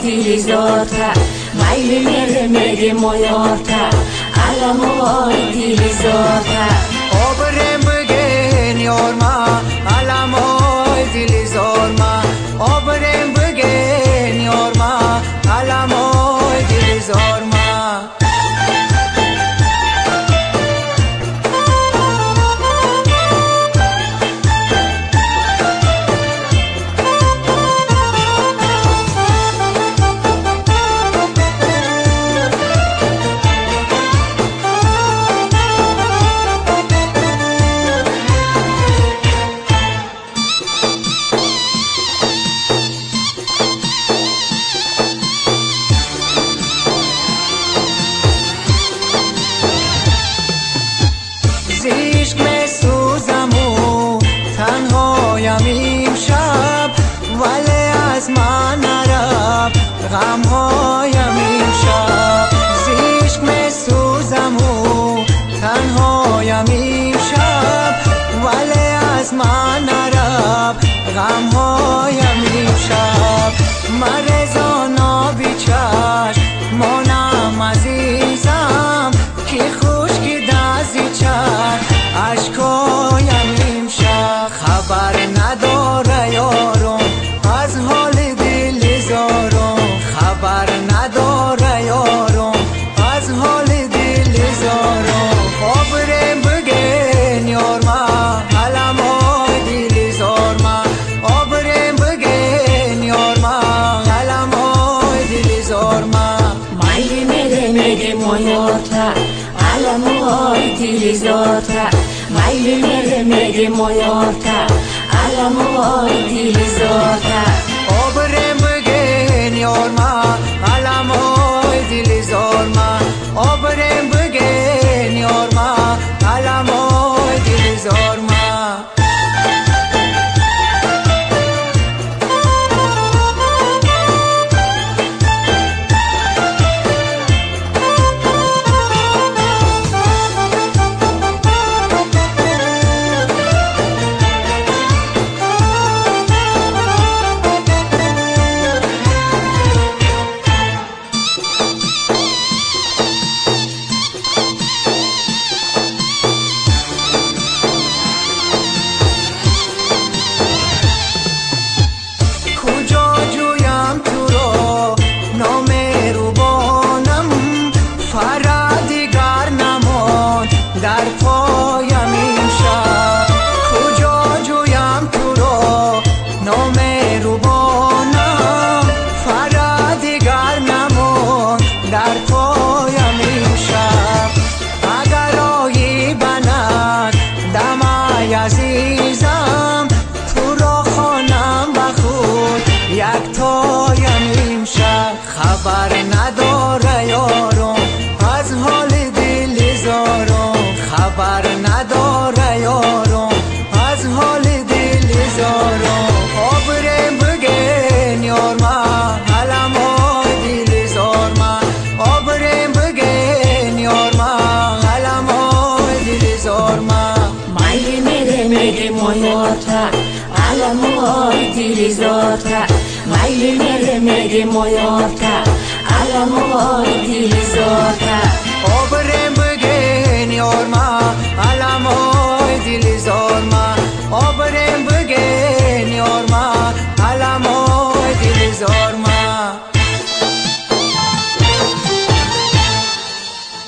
utilizzata, mai venire mege moyota, alla mo utilizzata. Obrem begen yorma, alla mo utilizzorma. Obrem begen yorma, alla mo utilizzorma. عشق میسوزم و تنهایم امشب، ولی از من نرفت غمهایم امشب. عشق میسوزم و تنهایم امشب، ولی از من نرفت غمهایم امشب. مرزانا بیچشم مانم عزیزم، که خشکی دزی چشم عشقایم امشب. خبر نداره یارم از حال دل زارم، خبر نداره یارم از حال دل زارم. آبرم بگن یارما علمای دل زارما، آبرم بگن یارما علمای دل زارما. Mai mege moyota, alla mo utilizzata, mai mege moyota, alla mo utilizzata. Obrem begen yorma, alla mo utilizzorma. Obrem begen yorma, alla mo utilizzorma. در پایم امشب کجا جویم تو را نامهربانم، فرادیگر نماند در پایم امشب. اگر آیی بند دمای عزیزم، تو را خوانم به خود یک تایم امشب. خبر نداره یارم از حال دل زارم، خبر نداره یارم از حال دل زارم. آبرم بگن یارما علمای دل زارما، آبرم بگن یارما علمای دل زارما. Mai mege moyota, alla mo utilizzata, mai mege moyota, alla mo utilizzata.